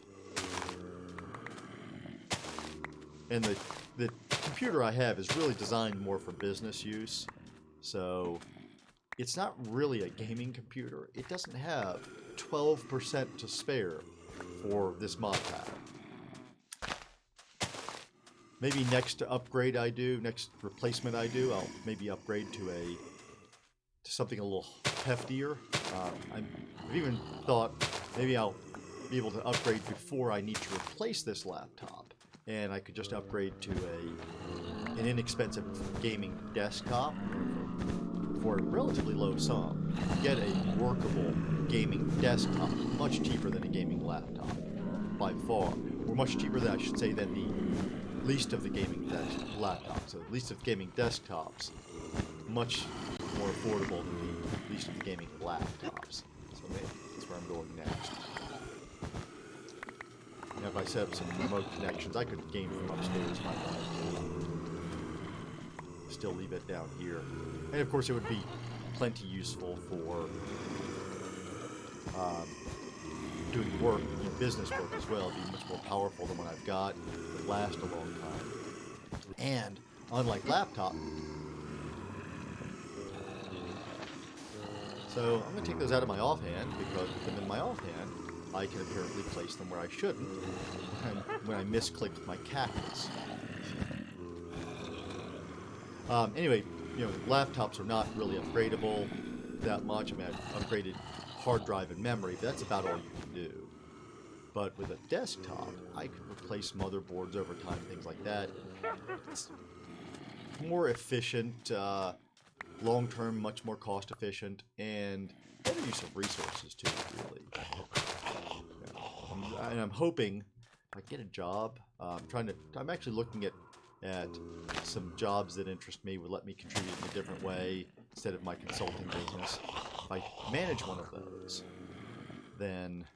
S1: And the computer I have is really designed more for business use, so it's not really a gaming computer. It doesn't have 12% to spare for this mod pack. Maybe next replacement I do, I'll maybe upgrade to something a little heftier. I've even thought maybe I'll be able to upgrade before I need to replace this laptop, and I could just upgrade to an inexpensive gaming desktop for a relatively low sum. You can get a workable gaming desktop much cheaper than a gaming laptop, by far, or much cheaper than, I should say, than the least of the gaming laptops. So the least of the gaming desktops, much more affordable than the least of the gaming laptops. So maybe that's where I'm going next. Now, if I set up some remote connections, I could game from upstairs my life. Still leave it down here. And of course it would be plenty useful for doing work, business work as well. It'd be much more powerful than what I've got. It would last a long time. And unlike laptop, so I'm going to take those out of my offhand, because with them in my offhand, I can apparently place them where I shouldn't when I misclicked my cactus. Anyway, laptops are not really upgradable that much. I mean, I've upgraded hard drive and memory, but that's about all you can do. But with a desktop, I could replace motherboards over time, things like that. It's more efficient, long-term, much more cost-efficient, and better use of resources too, really. And I'm hoping if I get a job, I'm actually looking at some jobs that interest me, would let me contribute in a different way instead of my consulting business. If I manage one of those, then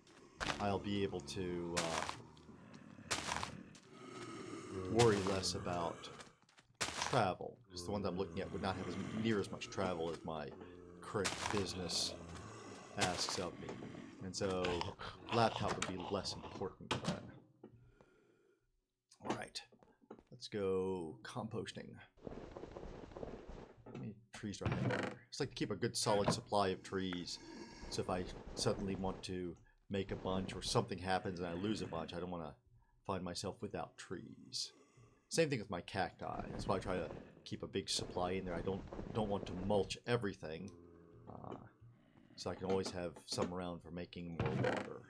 S1: I'll be able to worry less about travel, because the ones I'm looking at would not have near as much travel as my current business asks of me. And so laptop would be less important then. Alright, let's go composting. How many trees do I have there? It's like to keep a good solid supply of trees. So if I suddenly want to make a bunch or something happens and I lose a bunch, I don't want to find myself without trees. Same thing with my cacti. That's why I try to keep a big supply in there. I don't want to mulch everything, so I can always have some around for making more water.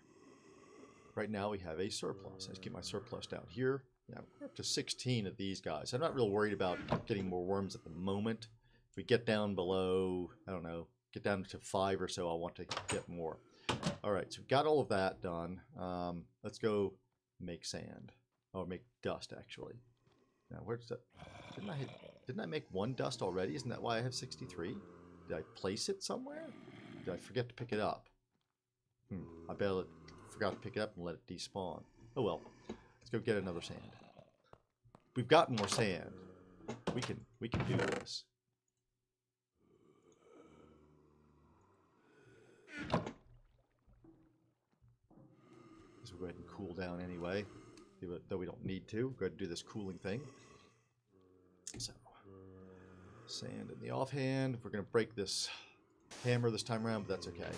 S1: Right now we have a surplus. I just keep my surplus down here. Yeah, we're up to 16 of these guys. I'm not real worried about getting more worms at the moment. If we get down below, I don't know, get down to 5 or so, I'll want to get more. Alright, so we've got all of that done. Let's go make sand. Or make dust, actually. Now, where's that? Didn't I make one dust already? Isn't that why I have 63? Did I place it somewhere? Did I forget to pick it up? I bet I forgot to pick it up and let it despawn. Oh well. Let's go get another sand. We've got more sand. We can do this. So we'll go ahead and cool down anyway. Though we don't need to. Go ahead and do this cooling thing. So, sand in the offhand. We're going to break this hammer this time around, but that's okay.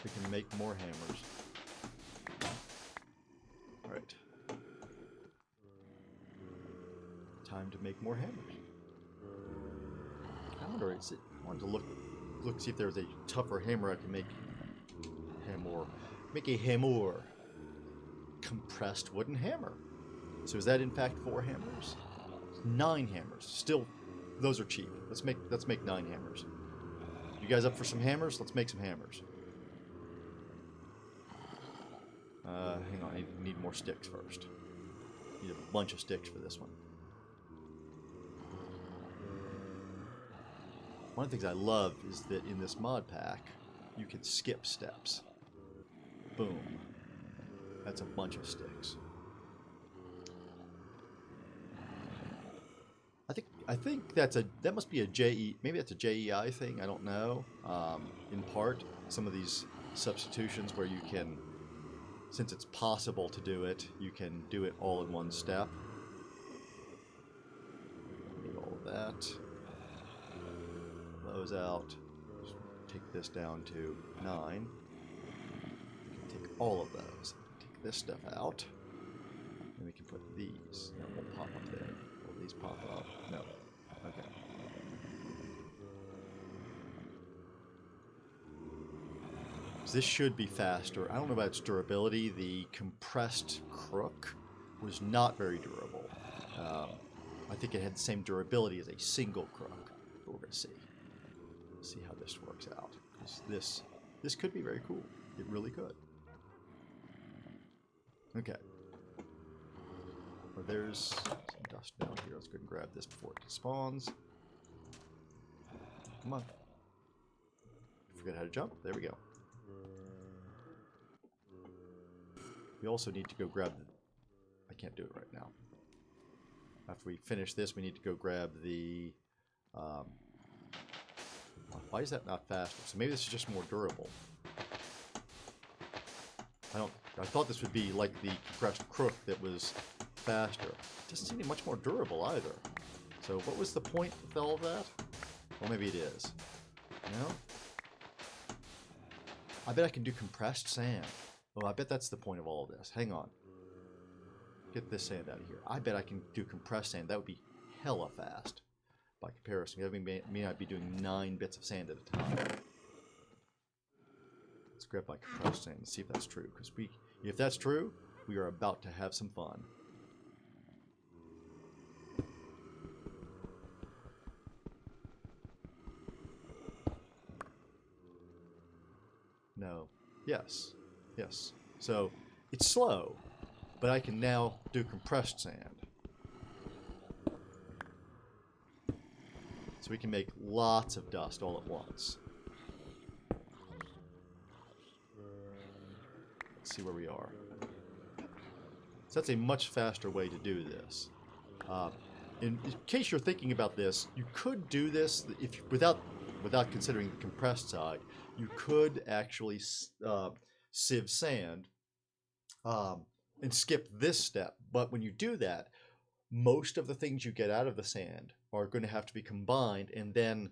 S1: We can make more hammers. Alright. Time to make more hammers. I wonder, I wanted to look, see if there was a tougher hammer I can make. Make a hammer. Compressed wooden hammer. So is that in fact 4 hammers? 9 hammers. Still, those are cheap. Let's make 9 hammers. You guys up for some hammers? Let's make some hammers. Hang on, I need more sticks first. Need a bunch of sticks for this one. One of the things I love is that in this mod pack, you can skip steps. Boom. That's a bunch of sticks. I think that must be a JE, maybe that's a JEI thing, I don't know. In part, some of these substitutions where you can, since it's possible to do it, you can do it all in one step. Need all of that. Those out. Just take this down to 9. Take all of those. Take this stuff out. And we can put these. That won't pop up there. Will these pop up? No. Okay. So this should be faster. I don't know about its durability. The compressed crook was not very durable. I think it had the same durability as a single crook. But we're going to see. See how this works out. This could be very cool. It really could. Okay. Well, there's some dust down here. Let's go and grab this before it spawns. Come on. Forget how to jump. There we go. We also need to go grab the... I can't do it right now. After we finish this, we need to go grab the... why is that not faster? So maybe this is just more durable. I thought this would be like the compressed crook that was faster. It doesn't seem to be much more durable either. So what was the point with all of that? Well, maybe it is. No? I bet I can do compressed sand. Oh, I bet that's the point of all of this. Hang on. get this sand out of here. I bet I can do compressed sand. That would be hella fast by comparison. We may not be doing 9 bits of sand at a time. Let's grab my compressed sand and see if that's true. Because if that's true, we are about to have some fun. No. Yes. Yes. So it's slow, but I can now do compressed sand. So we can make lots of dust all at once. Let's see where we are. So that's a much faster way to do this. In case you're thinking about this, you could do this without considering the compressed side. You could actually sieve sand and skip this step. But when you do that, most of the things you get out of the sand are going to have to be combined and then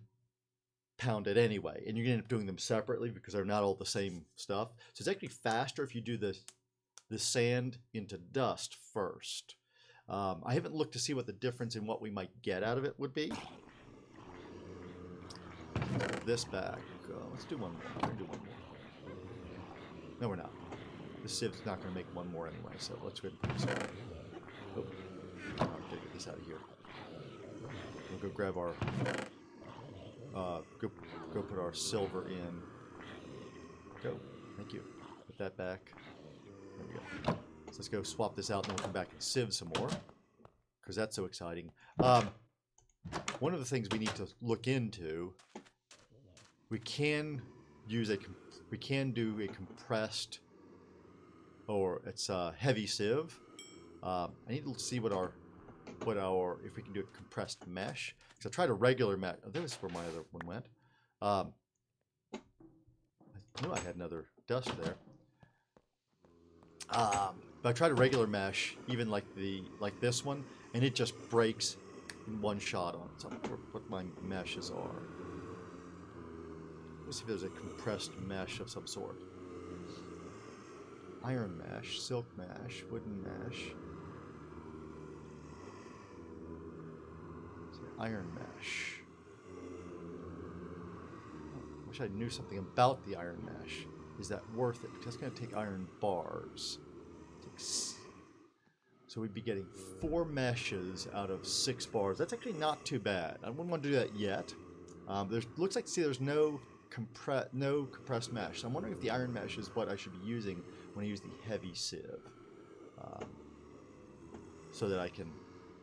S1: pounded anyway. And you're going to end up doing them separately because they're not all the same stuff. So it's actually faster if you do the sand into dust first. I haven't looked to see what the difference in what we might get out of it would be. This back. Let's do one more. We're going to do one more. No, we're not. The sieve's not going to make one more anyway, so let's go ahead and put this on. Oh, I'm going to get this out of here. We'll go grab our... go put our silver in. Go. Thank you. Put that back. There we go. So let's go swap this out, and then we'll come back and sieve some more, because that's so exciting. One of the things we need to look into, we can do a compressed, or it's a heavy sieve. I need to see if we can do a compressed mesh. Because I tried a regular mesh. Oh, this is where my other one went. I knew I had another dust there. But I tried a regular mesh, even like this one, and it just breaks in one shot on it. So what my meshes are. Let's see if there's a compressed mesh of some sort. Iron mesh, silk mesh, wooden mesh. Iron mesh. I wish I knew something about the iron mesh. Is that worth it? Because it's going to take iron bars. So we'd be getting 4 meshes out of 6 bars. That's actually not too bad. I wouldn't want to do that yet. Looks like, there's no compressed mesh. So I'm wondering if the iron mesh is what I should be using when I use the heavy sieve. So that I can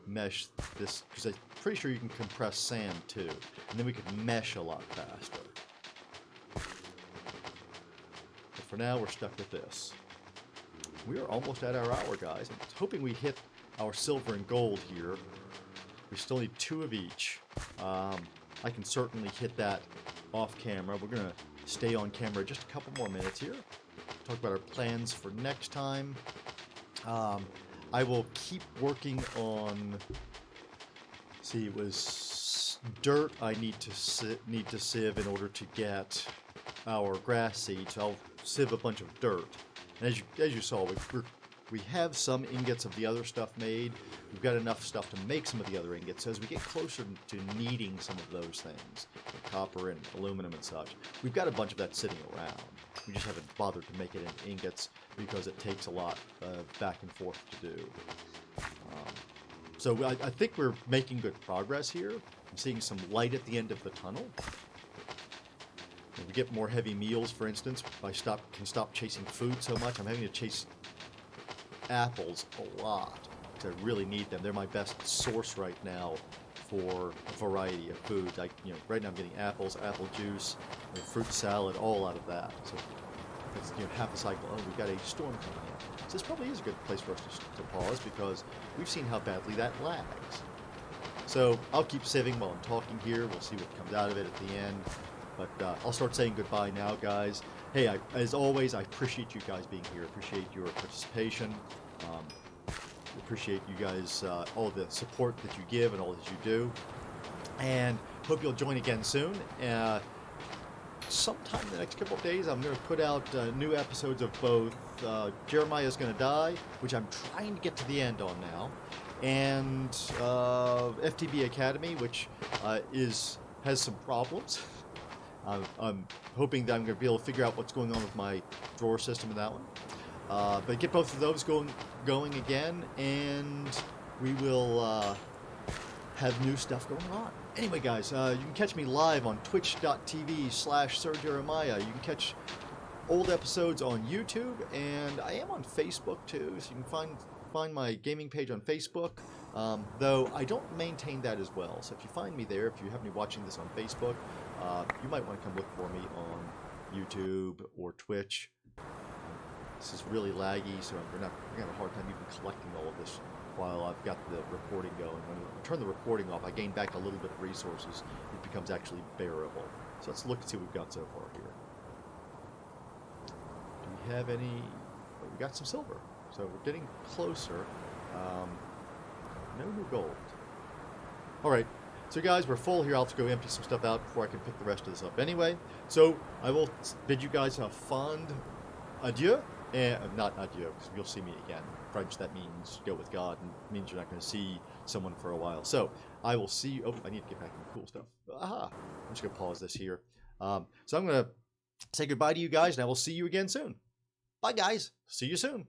S1: mesh this, because I'm pretty sure you can compress sand too, and then we could mesh a lot faster. But for now, we're stuck with this. We are almost at our hour, guys. I'm hoping we hit our silver and gold here. We still need 2 of each. I can certainly hit that off camera. We're going to stay on camera just a couple more minutes here. Talk about our plans for next time. I will keep working on. See, it was dirt I need to sieve in order to get our grass seed. So I'll sieve a bunch of dirt. And as you saw, we have some ingots of the other stuff made. We've got enough stuff to make some of the other ingots. So as we get closer to needing some of those things, like copper and aluminum and such, we've got a bunch of that sitting around. We just haven't bothered to make it into ingots because it takes a lot back and forth to do. So I think we're making good progress here. I'm seeing some light at the end of the tunnel. If we get more heavy meals, for instance, I can stop chasing food so much. I'm having to chase apples a lot because I really need them. They're my best source right now for a variety of food. Like, right now I'm getting apples, apple juice, and fruit salad, all out of that. So it's half a cycle. Oh, we've got a storm coming in. So this probably is a good place for us to pause because we've seen how badly that lags. So I'll keep sieving while I'm talking here. We'll see what comes out of it at the end. But I'll start saying goodbye now, guys. Hey, as always, I appreciate you guys being here. Appreciate your participation. Appreciate you guys, all the support that you give and all that you do. And hope you'll join again soon. sometime in the next couple of days, I'm going to put out new episodes of both Jeremiah's Gonna Die, which I'm trying to get to the end on now, and FTB Academy, which has some problems. I'm hoping that I'm going to be able to figure out what's going on with my drawer system in that one. But get both of those going again, and we will have new stuff going on. Anyway, guys, you can catch me live on twitch.tv/SirJeremiah. You can catch old episodes on YouTube, and I am on Facebook too, so you can find my gaming page on Facebook, though I don't maintain that as well. So if you find me there, if you happen to be watching this on Facebook, you might want to come look for me on YouTube or Twitch. This is really laggy, so we're going to have a hard time even collecting all of this while I've got the recording going. When I turn the recording off, I gain back a little bit of resources. It becomes actually bearable. So let's look and see what we've got so far here. Do we have any... Oh, we got some silver. So we're getting closer. No new gold. Alright, so guys, we're full here. I'll have to go empty some stuff out before I can pick the rest of this up anyway. So I will bid you guys a fond adieu. Not adieu, because you'll see me again. French, that means go with God, and means you're not going to see someone for a while. So I will see you. Oh, I need to get back into cool stuff. Aha! I'm just going to pause this here. So I'm going to say goodbye to you guys, and I will see you again soon. Bye, guys. See you soon.